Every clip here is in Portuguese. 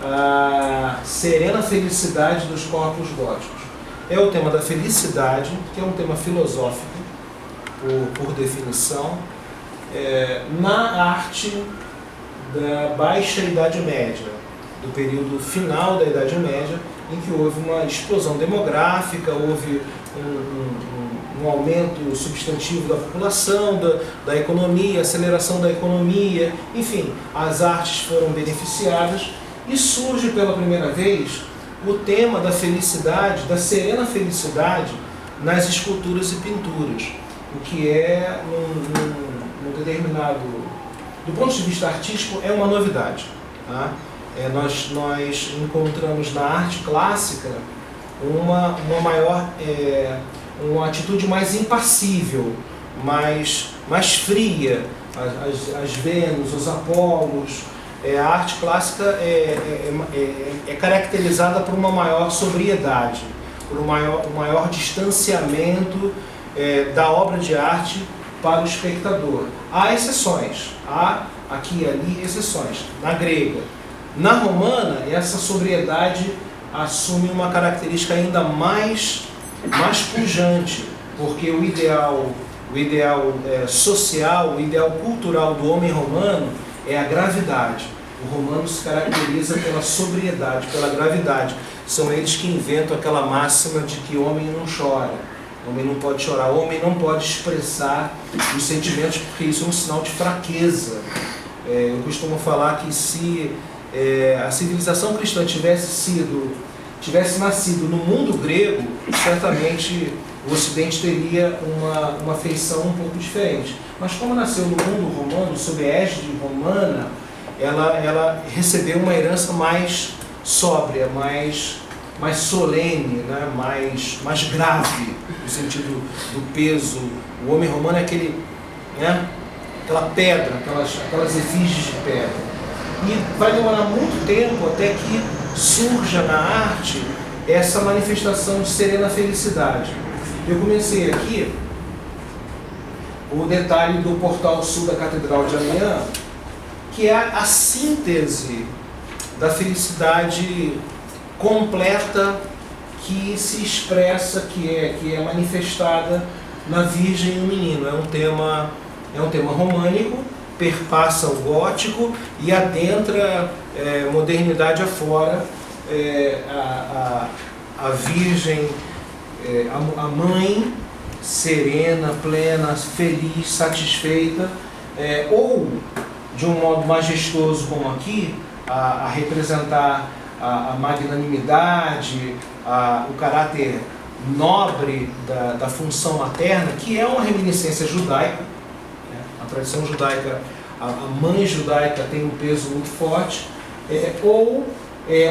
a serena felicidade dos corpos góticos. É o tema da felicidade, que é um tema filosófico, por definição, na arte da Baixa Idade Média, do período final da Idade Média, em que houve uma explosão demográfica, houve um aumento substantivo da população, da economia, aceleração da economia, enfim, as artes foram beneficiadas e surge pela primeira vez o tema da felicidade, da serena felicidade nas esculturas e pinturas, o que é, num determinado, do ponto de vista artístico, é uma novidade. Tá? Nós encontramos na arte clássica uma atitude mais impassível, mais fria, as Vênus, os Apolos. A arte clássica é caracterizada por uma maior sobriedade, por um maior distanciamento da obra de arte para o espectador. Há exceções, há aqui e ali exceções. Na grega, na romana, essa sobriedade assume uma característica ainda mais pujante, porque o ideal social, o ideal cultural do homem romano é a gravidade. O romano se caracteriza pela sobriedade, pela gravidade. São eles que inventam aquela máxima de que homem não chora, homem não pode chorar, homem não pode expressar os sentimentos, porque isso é um sinal de fraqueza. Eu costumo falar que se a civilização cristã tivesse nascido no mundo grego, certamente o Ocidente teria uma feição um pouco diferente. Mas como nasceu no mundo romano, sob a égide romana, ela recebeu uma herança mais sóbria, mais solene, né? mais grave, no sentido do peso. O homem romano é aquela pedra, aquelas efígies de pedra. E vai demorar muito tempo até que surja na arte essa manifestação de serena felicidade. Eu comecei aqui o detalhe do portal sul da Catedral de Amiens, que é a síntese da felicidade completa que se expressa, que é manifestada na Virgem e no Menino. É um tema românico, perpassa o gótico e adentra modernidade afora, a Virgem, a mãe serena, plena, feliz, satisfeita, ou de um modo majestoso como aqui, a representar a magnanimidade, o caráter nobre da função materna, que é uma reminiscência judaica. A tradição judaica, a mãe judaica tem um peso muito forte, ou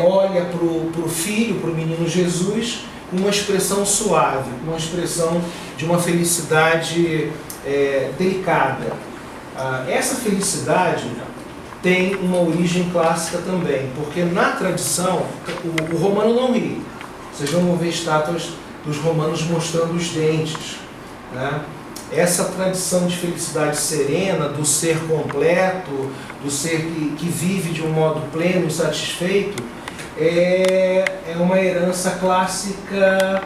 olha para o filho, para o menino Jesus, com uma expressão suave, uma expressão de uma felicidade delicada. Essa felicidade tem uma origem clássica também, porque na tradição o romano não ri. Vocês vão ver estátuas dos romanos mostrando os dentes, né? Essa tradição de felicidade serena, do ser completo, do ser que vive de um modo pleno e satisfeito, é uma herança clássica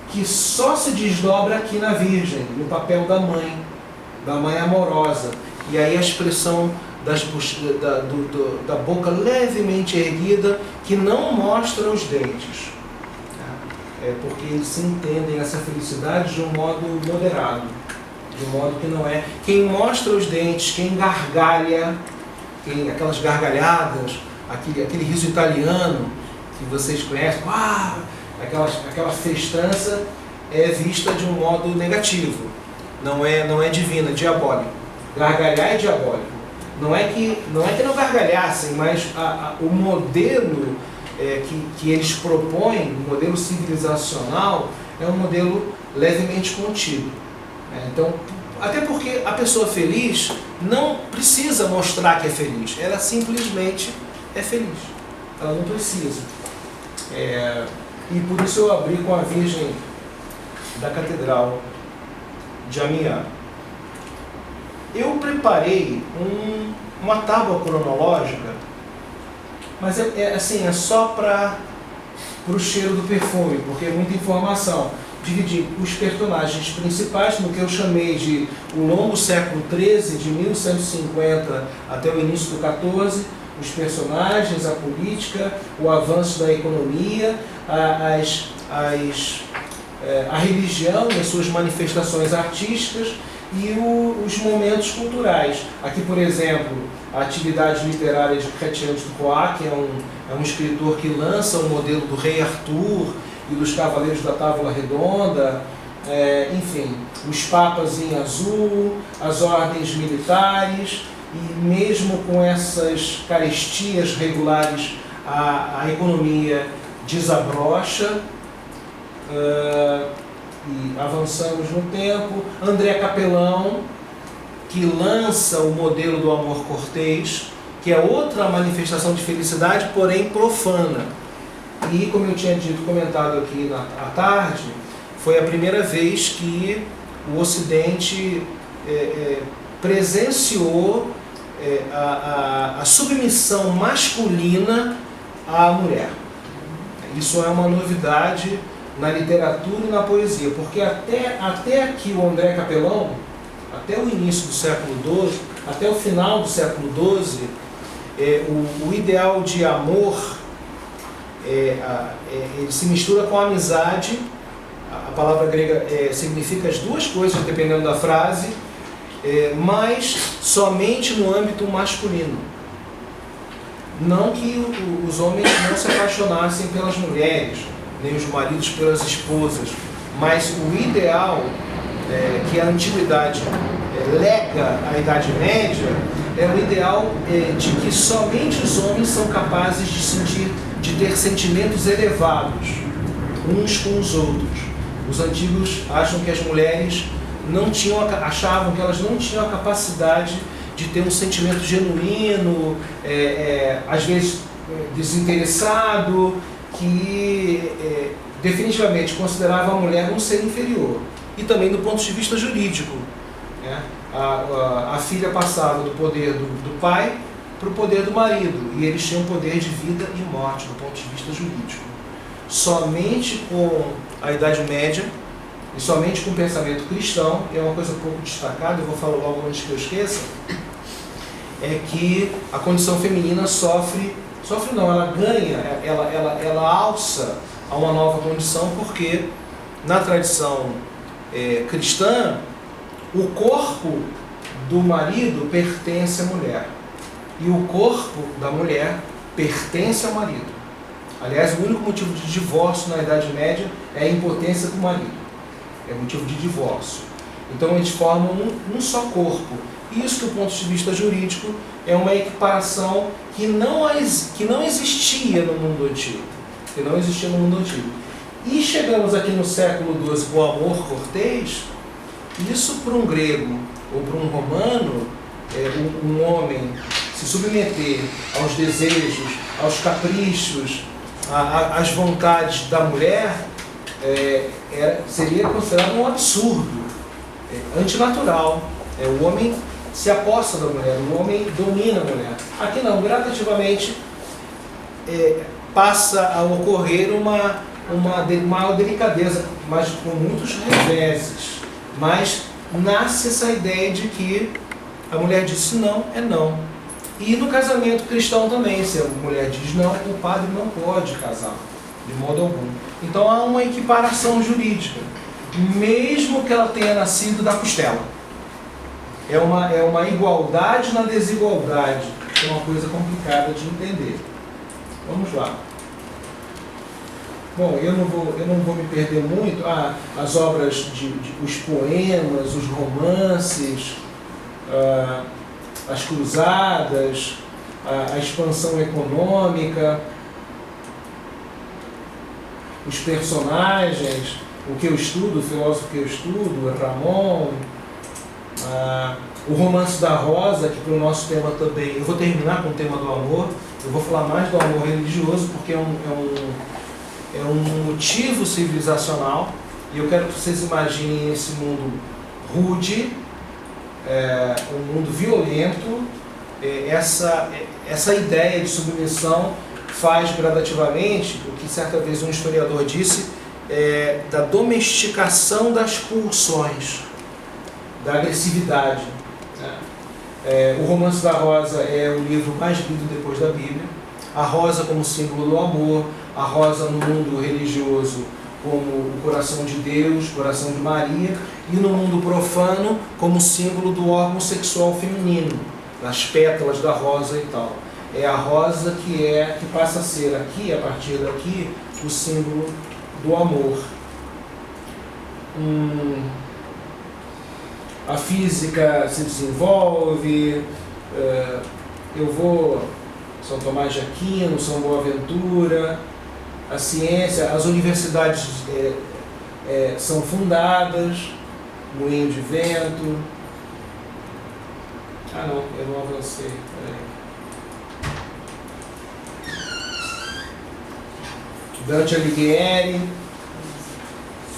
que só se desdobra aqui na Virgem, no papel da mãe amorosa. E aí a expressão da boca levemente erguida, que não mostra os dentes. Porque eles se entendem essa felicidade de um modo moderado, de um modo que não é. Quem mostra os dentes, quem gargalha, aquelas gargalhadas, aquele riso italiano que vocês conhecem, aquela festança, é vista de um modo negativo. Não é divina, é diabólico. Gargalhar é diabólico. Não é que não gargalhassem, mas o modelo que eles propõem, o modelo civilizacional, é um modelo levemente contido. Então, até porque a pessoa feliz não precisa mostrar que é feliz, ela simplesmente é feliz. Ela não precisa. E por isso eu abri com a Virgem da Catedral de Amiens. Eu preparei uma tábua cronológica Mas assim, é só para o cheiro do perfume, porque é muita informação. Dividir os personagens principais no que eu chamei de o longo século XIII, de 1150 até o início do XIV, os personagens, a política, o avanço da economia, a religião e as suas manifestações artísticas e os momentos culturais. Aqui, por exemplo, a atividade literária de Chrétien de Troyes, que é um escritor que lança o modelo do rei Arthur e dos Cavaleiros da Távola Redonda, enfim, os papas em azul, as ordens militares, e mesmo com essas carestias regulares, a economia desabrocha, e avançamos no tempo. André Capelão, que lança o modelo do amor cortês, que é outra manifestação de felicidade, porém profana. E, como eu tinha dito, comentado aqui à tarde, foi a primeira vez que o Ocidente presenciou a submissão masculina à mulher. Isso é uma novidade na literatura e na poesia, porque até aqui o André Capelão, até o início do século XII, até o final do século XII, o ideal de amor ele se mistura com a amizade. A palavra grega significa as duas coisas, dependendo da frase, mas somente no âmbito masculino. Não que os homens não se apaixonassem pelas mulheres, nem os maridos pelas esposas, mas o ideal que a antiguidade lega à Idade Média é o ideal de que somente os homens são capazes de ter sentimentos elevados uns com os outros. Os antigos acham que as mulheres achavam que elas não tinham a capacidade de ter um sentimento genuíno, às vezes desinteressado, que definitivamente considerava a mulher um ser inferior. E também do ponto de vista jurídico, né? A filha passava do poder do pai para o poder do marido, e eles tinham poder de vida e morte do ponto de vista jurídico. Somente com a Idade Média e somente com o pensamento cristão, e é uma coisa pouco destacada, eu vou falar logo antes que eu esqueça, é que a condição feminina ela ganha, ela alça a uma nova condição, porque na tradição cristã, o corpo do marido pertence à mulher e o corpo da mulher pertence ao marido. Aliás, o único motivo de divórcio na Idade Média é a impotência do marido. É motivo de divórcio. Então eles formam um só corpo. Isso, do ponto de vista jurídico, é uma equiparação que não existia no mundo antigo. E chegamos aqui no século XII com o amor cortês. Isso, para um grego ou para um romano, um homem se submeter aos desejos, aos caprichos, às vontades da mulher, seria considerado um absurdo, antinatural. O homem se aposta da mulher, o homem domina a mulher. Aqui não, gradativamente passa a ocorrer uma maior delicadeza, mas com muitos reveses. Mas nasce essa ideia de que a mulher diz não, é não. E no casamento cristão também, se a mulher diz não, o padre não pode casar, de modo algum. Então há uma equiparação jurídica, mesmo que ela tenha nascido da costela. É uma igualdade na desigualdade, é uma coisa complicada de entender. Vamos lá. Bom, eu não vou me perder muito. As obras, os poemas, os romances, as cruzadas, a expansão econômica, os personagens, o que eu estudo, o filósofo que eu estudo, Ramon, o romance da Rosa, que para o nosso tema também, eu vou terminar com o tema do amor, eu vou falar mais do amor religioso, porque é um motivo civilizacional, e eu quero que vocês imaginem esse mundo rude, um mundo violento, essa ideia de submissão faz gradativamente, o que certa vez um historiador disse, da domesticação das pulsões, da agressividade. O Romance da Rosa é o livro mais lido depois da Bíblia. A rosa como símbolo do amor, a rosa no mundo religioso como o coração de Deus, coração de Maria, e no mundo profano como símbolo do órgão sexual feminino, das pétalas da rosa e tal. É a rosa que passa a ser aqui, a partir daqui, o símbolo do amor. A física se desenvolve, eu vou São Tomás de Aquino, São Boaventura, a ciência, as universidades são fundadas, Moinho de Vento. Ah não, eu não avancei. Dante Alighieri.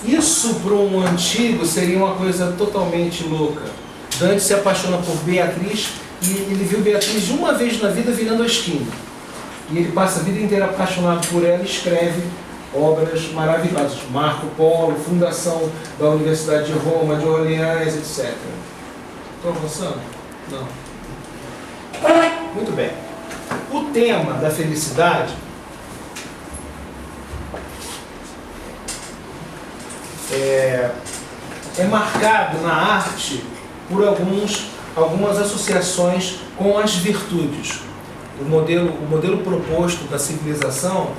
Isso para um antigo seria uma coisa totalmente louca. Dante se apaixona por Beatriz e ele viu Beatriz uma vez na vida virando a esquina. E ele passa a vida inteira apaixonado por ela e escreve obras maravilhosas. Marco Polo, fundação da Universidade de Roma, de Orleans, etc. Estou avançando? Não. Muito bem. O tema da felicidade é marcado na arte por algumas associações com as virtudes. O modelo proposto da civilização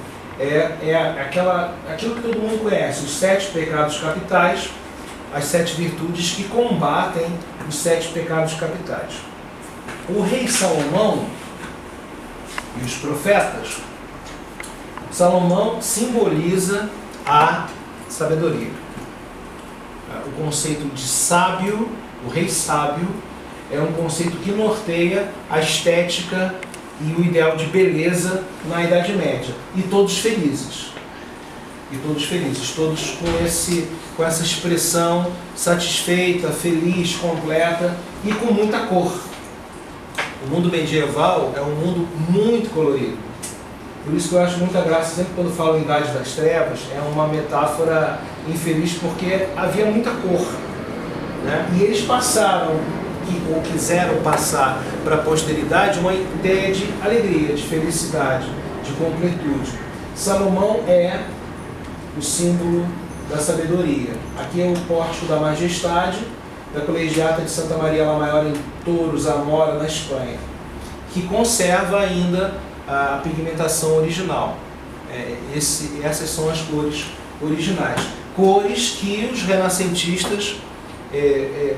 aquilo que todo mundo conhece, os 7 pecados capitais, as 7 virtudes que combatem os 7 pecados capitais. O rei Salomão e os profetas, Salomão simboliza a sabedoria. O conceito de sábio, o rei sábio, é um conceito que norteia a estética e o ideal de beleza na Idade Média. E todos felizes. Todos com essa expressão satisfeita, feliz, completa e com muita cor. O mundo medieval é um mundo muito colorido. Por isso que eu acho muita graça, sempre quando falo em Idade das Trevas, é uma metáfora infeliz, porque havia muita cor, né? E eles passaram, ou quiseram passar para a posteridade, uma ideia de alegria, de felicidade, de completude. Salomão é o símbolo da sabedoria. Aqui é o Pórtico da Majestade, da Colegiata de Santa Maria la Maior, em Tours, Amora, na Espanha, que conserva ainda a pigmentação original. Essas são as cores originais. Cores que os renascentistas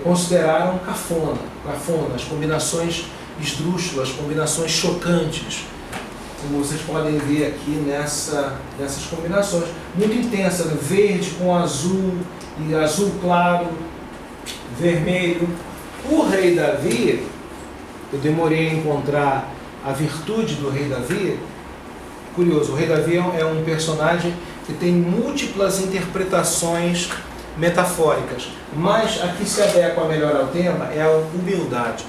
consideraram cafonas, combinações esdrúxulas, combinações chocantes, como vocês podem ver aqui nessas combinações, muito intensas, né? Verde com azul, e azul claro, vermelho. O rei Davi, eu demorei a encontrar a virtude do rei Davi. Curioso, o rei Davi é um personagem que tem múltiplas interpretações metafóricas, mas a que se adequa melhor ao tema é a humildade,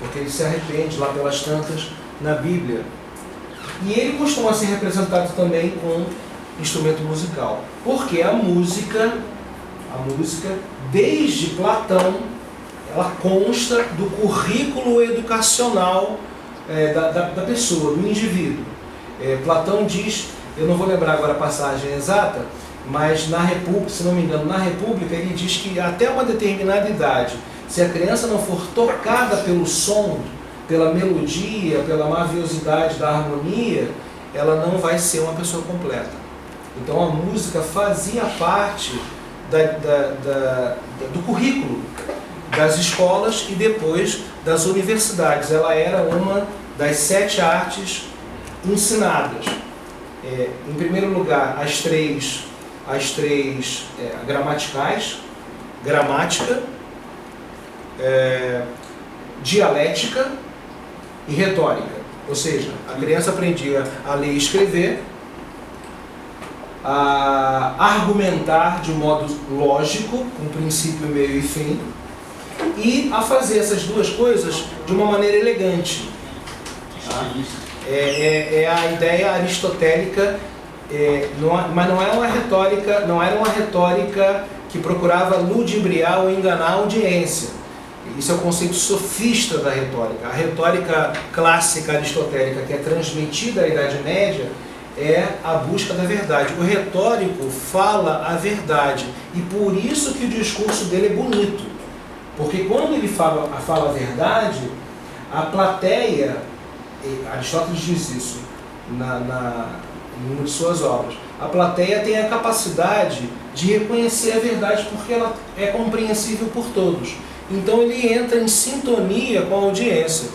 porque ele se arrepende lá pelas tantas na Bíblia. E ele costuma ser representado também com instrumento musical, porque a música, desde Platão, ela consta do currículo educacional da pessoa, do indivíduo. Platão diz, eu não vou lembrar agora a passagem exata, mas na República, se não me engano, na República ele diz que até uma determinada idade, se a criança não for tocada pelo som, pela melodia, pela maviosidade da harmonia, ela não vai ser uma pessoa completa. Então a música fazia parte do currículo das escolas e depois das universidades. Ela era uma das 7 artes ensinadas. Em primeiro lugar, as três gramaticais: gramática, dialética e retórica. Ou seja, a criança aprendia a ler e escrever, a argumentar de um modo lógico, com princípio, meio e fim, e a fazer essas duas coisas de uma maneira elegante. É a ideia aristotélica, mas não é uma retórica, não era uma retórica que procurava ludibriar ou enganar a audiência. Isso é o conceito sofista da retórica. A retórica clássica aristotélica, que é transmitida à Idade Média, é a busca da verdade. O retórico fala a verdade, e por isso que o discurso dele é bonito. Porque quando ele fala a verdade, a plateia, Aristóteles diz isso em uma de suas obras, a plateia tem a capacidade de reconhecer a verdade porque ela é compreensível por todos. Então ele entra em sintonia com a audiência.